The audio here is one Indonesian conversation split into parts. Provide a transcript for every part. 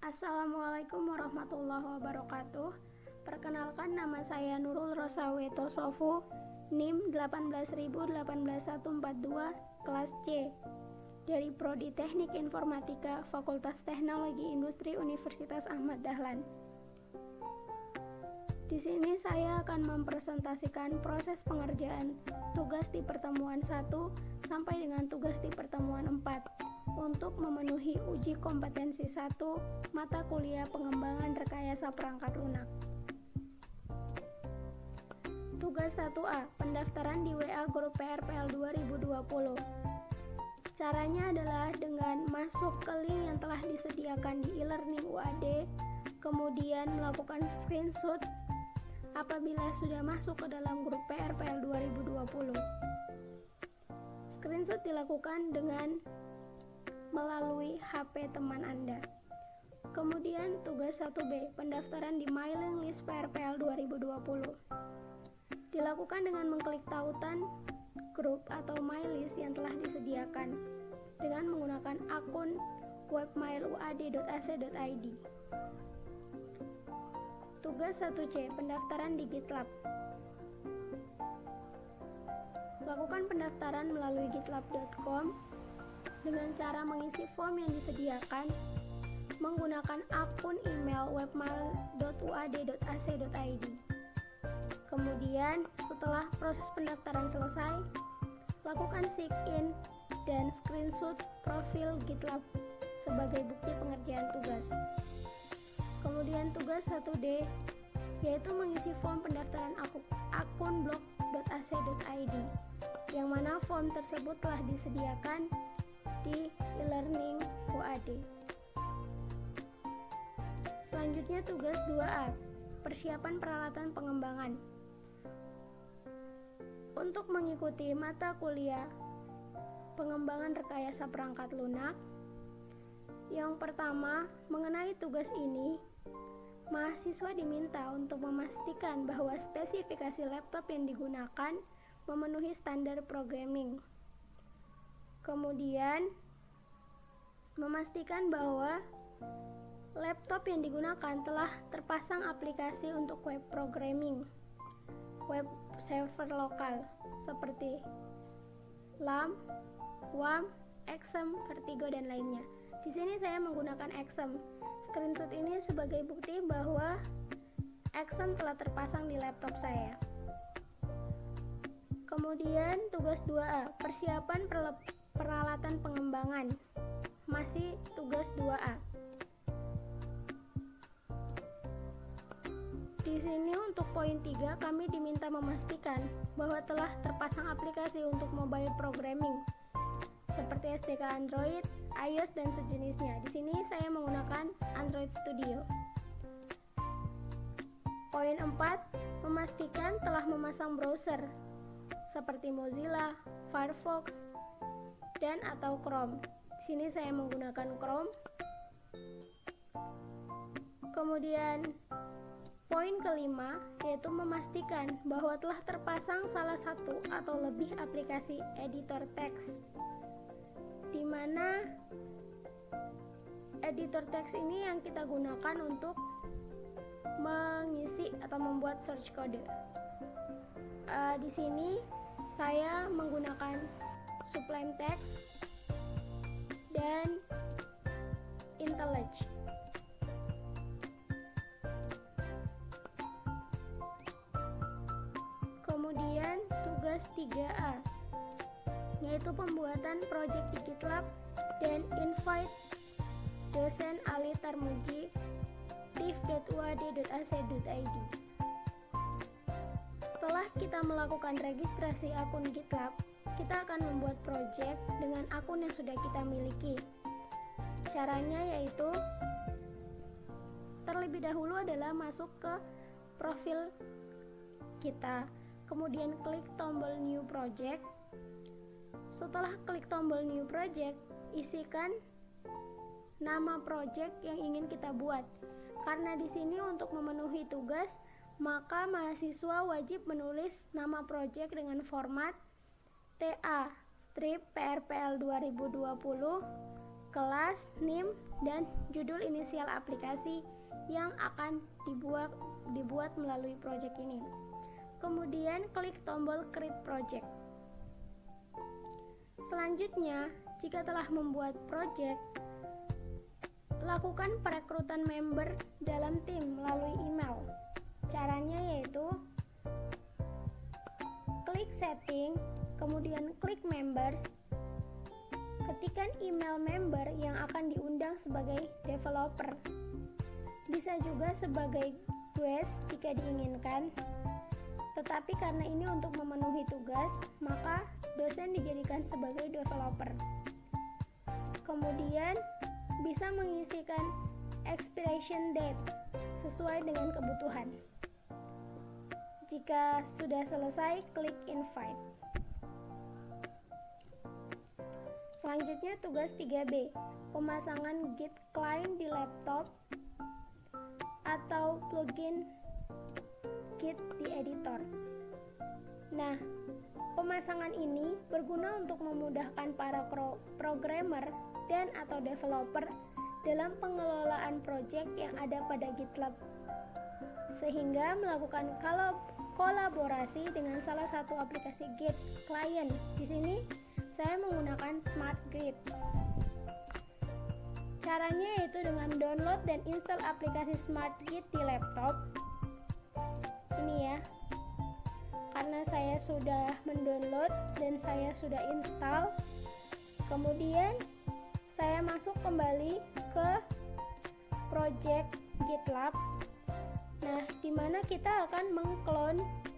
Assalamualaikum warahmatullahi wabarakatuh. Perkenalkan, nama saya Nurul Rosaweto Sofu, NIM 1818142, kelas C, dari Prodi Teknik Informatika, Fakultas Teknologi Industri Universitas Ahmad Dahlan. Di sini saya akan mempresentasikan proses pengerjaan tugas di pertemuan 1 sampai dengan tugas di pertemuan 4 untuk memenuhi uji kompetensi 1 mata kuliah pengembangan rekayasa perangkat lunak. Tugas 1A, pendaftaran di WA Grup PRPL 2020. Caranya adalah dengan masuk ke link yang telah disediakan di e-learning UAD, kemudian melakukan screenshot apabila sudah masuk ke dalam grup PRPL 2020. Screenshot dilakukan dengan melalui HP teman Anda. Kemudian tugas 1B, pendaftaran di mailing list PRPL 2020. Dilakukan dengan mengklik tautan grup atau my list yang telah disediakan dengan menggunakan akun webmail.uad.ac.id. Tugas 1C, pendaftaran di GitLab. Lakukan pendaftaran melalui gitlab.com dengan cara mengisi form yang disediakan menggunakan akun email webmail.uad.ac.id. Kemudian, setelah proses pendaftaran selesai, lakukan sign-in dan screenshot profil GitLab sebagai bukti pengerjaan tugas. Kemudian tugas 1D, yaitu mengisi form pendaftaran akun blog.ac.id, yang mana form tersebut telah disediakan di e-learning UAD. Selanjutnya tugas 2A, persiapan peralatan pengembangan. Untuk mengikuti mata kuliah pengembangan rekayasa perangkat lunak, yang pertama, mengenai tugas ini, mahasiswa diminta untuk memastikan bahwa spesifikasi laptop yang digunakan memenuhi standar programming. Kemudian, memastikan bahwa laptop yang digunakan telah terpasang aplikasi untuk web programming, web server lokal seperti LAMP, WAMP, Exam, Vertigo, dan lainnya. Di sini saya menggunakan Exam. Screenshot ini sebagai bukti bahwa Exam telah terpasang di laptop saya. Kemudian tugas 2A, persiapan peralatan pengembangan. Masih tugas 2A. Di sini untuk poin 3 kami diminta memastikan bahwa telah terpasang aplikasi untuk mobile programming seperti SDK Android, iOS, dan sejenisnya. Di sini saya menggunakan Android Studio. Poin 4, memastikan telah memasang browser seperti Mozilla, Firefox, dan atau Chrome. Di sini saya menggunakan Chrome. Kemudian poin kelima, yaitu memastikan bahwa telah terpasang salah satu atau lebih aplikasi editor teks, di mana editor teks ini yang kita gunakan untuk mengisi atau membuat search code. Di sini saya menggunakan Sublime Text dan IntelliJ. Kemudian tugas 3A, yaitu pembuatan project di GitLab dan invite dosen Ali Tarmuji tif.uad.ac.id. Setelah kita melakukan registrasi akun GitLab, kita akan membuat project dengan akun yang sudah kita miliki. Caranya yaitu terlebih dahulu adalah masuk ke profil kita, kemudian klik tombol new project. Setelah klik tombol new project, isikan nama project yang ingin kita buat. Karena di sini untuk memenuhi tugas, maka mahasiswa wajib menulis nama project dengan format TA strip PRPL 2020 kelas, NIM, dan judul inisial aplikasi yang akan dibuat melalui project ini. Kemudian klik tombol Create Project. Selanjutnya, jika telah membuat project, lakukan perekrutan member dalam tim melalui email. Caranya yaitu klik setting, kemudian klik members, ketikkan email member yang akan diundang sebagai developer. Bisa juga sebagai guest jika diinginkan. Tetapi karena ini untuk memenuhi tugas, maka dosen dijadikan sebagai developer. Kemudian bisa mengisikan expiration date sesuai dengan kebutuhan. Jika sudah selesai, klik invite. Selanjutnya tugas 3B, pemasangan Git client di laptop atau plugin Git di editor. Nah, pemasangan ini berguna untuk memudahkan para programmer dan atau developer dalam pengelolaan project yang ada pada GitLab, sehingga melakukan kolaborasi dengan salah satu aplikasi Git client. Di sini saya menggunakan SmartGit. Caranya yaitu dengan download dan install aplikasi SmartGit di laptop. Ini ya, karena saya sudah mendownload dan saya sudah install. Kemudian saya masuk kembali ke project GitLab. Nah, di mana kita akan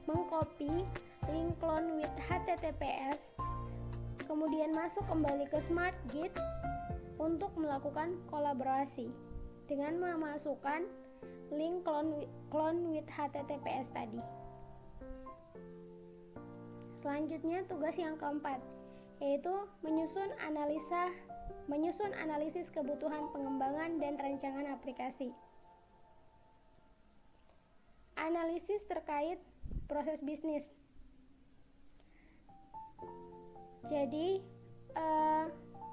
mengcopy link clone with HTTPS. Kemudian masuk kembali ke SmartGit untuk melakukan kolaborasi dengan memasukkan link clone with HTTPS tadi. Selanjutnya tugas yang keempat, yaitu menyusun analisis kebutuhan pengembangan dan rancangan aplikasi. Analisis terkait proses bisnis. Jadi,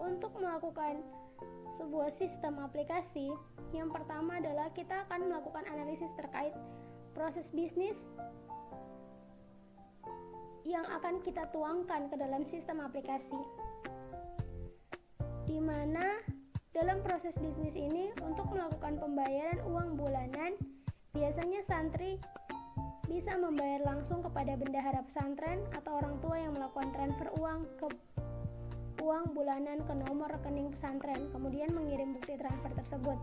untuk melakukan sebuah sistem aplikasi, yang pertama adalah kita akan melakukan analisis terkait proses bisnis yang akan kita tuangkan ke dalam sistem aplikasi, di mana dalam proses bisnis ini untuk melakukan pembayaran uang bulanan, biasanya santri bisa membayar langsung kepada bendahara pesantren atau orang tua yang melakukan transfer uang bulanan ke nomor rekening pesantren, kemudian mengirim bukti transfer tersebut.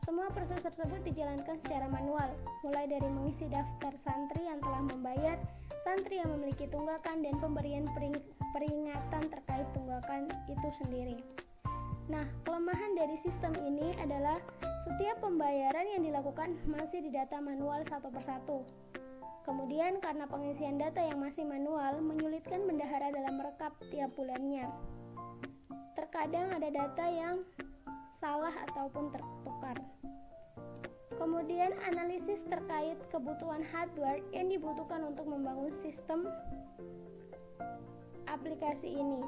Semua proses tersebut dijalankan secara manual, mulai dari mengisi daftar santri yang telah membayar, santri yang memiliki tunggakan, dan pemberian peringatan terkait tunggakan itu sendiri. Nah, kelemahan dari sistem ini adalah setiap pembayaran yang dilakukan masih didata manual satu persatu. Kemudian karena pengisian data yang masih manual menyulitkan bendahara dalam merekap tiap bulannya. Terkadang ada data yang salah ataupun tertukar. Kemudian analisis terkait kebutuhan hardware yang dibutuhkan untuk membangun sistem aplikasi ini,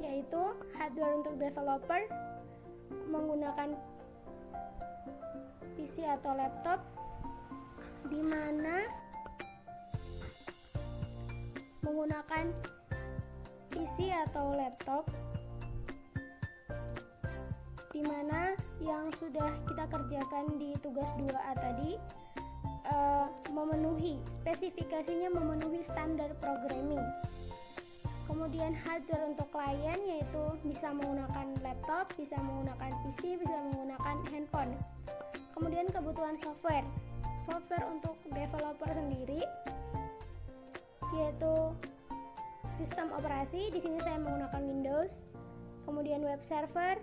yaitu hardware untuk developer menggunakan PC atau laptop, di mana menggunakan PC atau laptop di mana yang sudah kita kerjakan di tugas 2A tadi spesifikasinya memenuhi standar programming. Kemudian hardware untuk klien yaitu bisa menggunakan laptop, bisa menggunakan PC, bisa menggunakan handphone. Kemudian kebutuhan software untuk developer sendiri yaitu sistem operasi. Di sini saya menggunakan Windows. Kemudian web server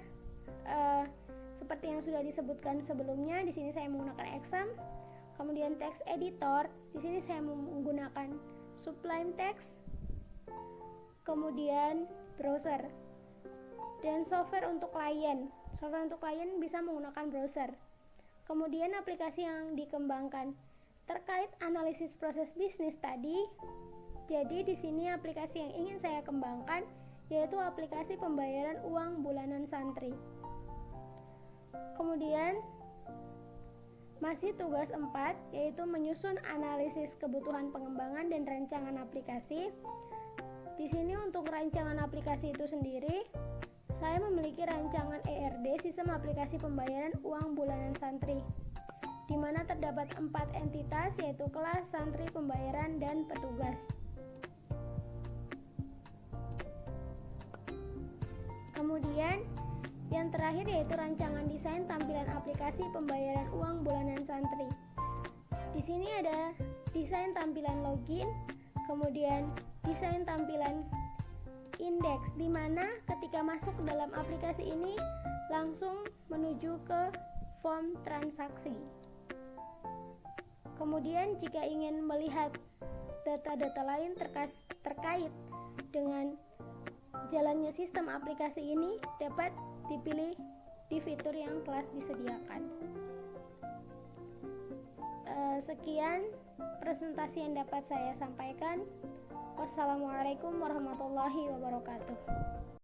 seperti yang sudah disebutkan sebelumnya, di sini saya menggunakan Exam. Kemudian text editor, di sini saya menggunakan Sublime Text. Kemudian browser dan software untuk klien bisa menggunakan browser. Kemudian aplikasi yang dikembangkan terkait analisis proses bisnis tadi. Jadi di sini aplikasi yang ingin saya kembangkan yaitu aplikasi pembayaran uang bulanan santri. Kemudian masih tugas 4, yaitu menyusun analisis kebutuhan pengembangan dan rancangan aplikasi. Di sini untuk rancangan aplikasi itu sendiri, saya memiliki rancangan ERD, Sistem Aplikasi Pembayaran Uang Bulanan Santri, di mana terdapat 4 entitas, yaitu kelas, santri, pembayaran, dan petugas. Kemudian yang terakhir yaitu rancangan desain tampilan aplikasi pembayaran uang bulanan santri. Di sini ada desain tampilan login, kemudian desain tampilan indeks, di mana ketika masuk dalam aplikasi ini langsung menuju ke form transaksi. Kemudian jika ingin melihat data-data lain terkait dengan jalannya sistem aplikasi ini, dapat dipilih di fitur yang telah disediakan. Sekian presentasi yang dapat saya sampaikan. Wassalamualaikum warahmatullahi wabarakatuh.